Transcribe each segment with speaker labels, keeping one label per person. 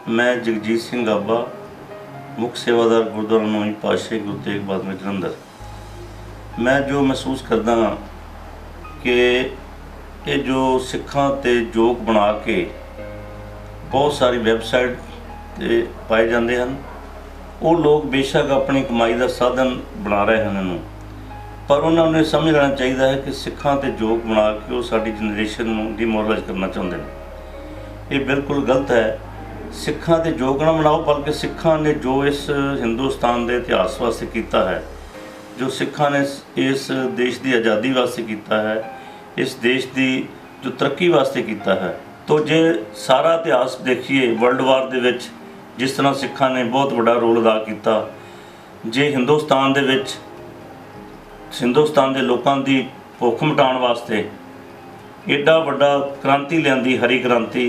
Speaker 1: मैं जगजीत सिंह गाबा मुख सेवादार गुरुद्वारा नौवीं पातशाही गुरु तेग बहादुर जलंधर। मैं जो महसूस करदा हाँ कि ये जो सिखां ते जोक बना के बहुत सारी वैबसाइट ते पाए जाते हैं, वो लोग बेशक अपनी कमाई का साधन बना रहे हैं इन्हों, पर उन्होंने समझ लेना चाहिए है कि सिखां ते जोक बना के वो साडी जनरेशन नूं डिमोरलाइज करना चाहते हैं। ये बिल्कुल गलत है। सिखां ते जोक ना बनाओ, बल्कि सिखां ने जो इस हिंदुस्तान के इतिहास वास्ते किया है, जो सिखां ने इस देश की आज़ादी वास्ते किया है, इस देश की जो तरक्की वास्ते किया है, तो जे सारा इतिहास देखिए वर्ल्ड वार दे विच जिस तरह सिखां ने बहुत बड़ा रोल अदा किया, जे हिंदुस्तान दे विच हिंदुस्तान के लोगों की भुख मिटाने वास्ते एडा वड्डा क्रांति लियांदी, हरी क्रांति,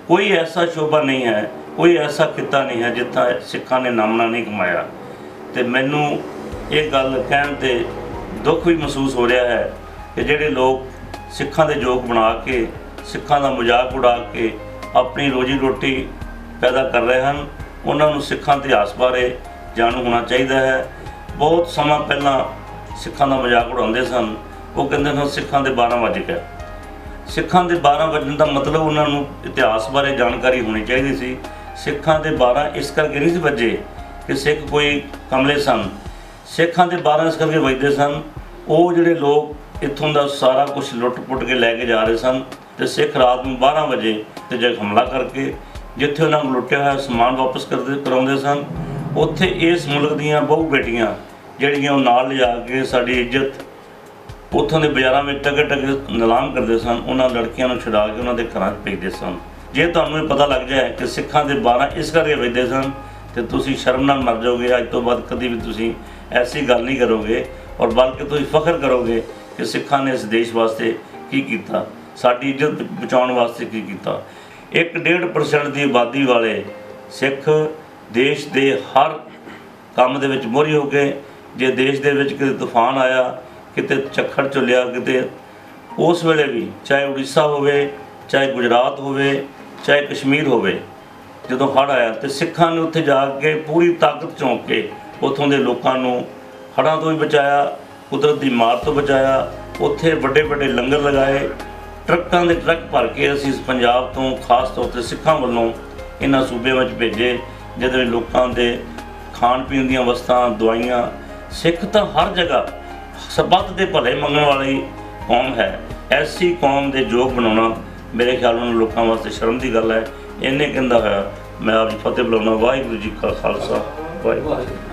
Speaker 1: कोई ऐसा शोभा नहीं है, कोई ऐसा किता नहीं है जितना सिखां ने नामना नहीं कमाया। तो मैनू ये गल कहण ते दुख भी महसूस हो रहा है कि जिहड़े लोग सिखां दे जोक बना के सिखां दा मजाक उड़ा के अपनी रोजी रोटी पैदा कर रहे हैं, उन्होंने सिखां इतिहास बारे जाणू होना चाहिए है। बहुत समा पहला सिखां दा मजाक उड़ाते सन, वो कहते सन सिखां दे 12 वज गए। सिखां दे 12 वजन का मतलब उन्होंने इतिहास बारे जानकारी होनी चाहिए सी। सिखां दे 12 इस करके नहीं वजे कि सिख कोई कमले सन, सिखां दे 12 इस करके वजदे सन वो जिहड़े लोग इत्थों का सारा कुछ लुट पुट के लैके जा रहे सन, तो सिख रात में 12 बजे तो जब हमला करके जिथे उन्होंने लुटिया हुआ समान वापस कराते सन, उत्थे इस मुल्क दीयां बहु बेटियां जिहड़ियां नाल लिजा के साडी इज्जत उत्थों के बाज़ारों में टके टके नीलाम करते सन, उन्होंने लड़कियों को छुड़ा के उन्होंने घर भेजते सन। जे तुहानूं पता लग जाए कि सिखां दे 12 इस करके भेजते सन, तो तुसीं शर्म नाल मर जाओगे। अज तो बाद कभी भी तुसीं ऐसी गल नहीं करोगे, और बल्कि तुसीं फख्र करोगे कि सिखां ने इस देश वास्ते की कीता, साडी इज्जत बचाउण वास्ते की कीता। 1.5% की आबादी वाले सिख देश के हर काम दे विच मोहरी हो गए। जे देश दे विच किते तूफान आया, किते झक्खड़ चुलिया, किते उस वेले भी चाहे उड़ीसा होवे, चाहे गुजरात होवे, चाहे कश्मीर होवे, जदों हड़ आया तो सिखां ने उत्थे जाके पूरी ताकत झोंक के उत्थों के लोगों को हड़ां तो भी बचाया, कुदरत की मार तो बचाया। उत्थे वड्डे वड्डे लंगर लगाए, ट्रकों के ट्रक भर के असीं पंजाब तो खास तौर पर सिखां वालों इन्हां सूबे में भेजे, जिहदे लोगों के खाण पीण दीयां वस्तां, दवाइयां। सिख तो हर जगह सबत के भले मंगण वाली कौम है। ऐसी कौम के जोक बनाना मेरे ख्याल में लोगों वास्ते शर्म की गल है। इन्हें कहता होया मैं आप जी फतेह बुलाना। वाहिगुरू जी का खालसा, वाहिगुरू।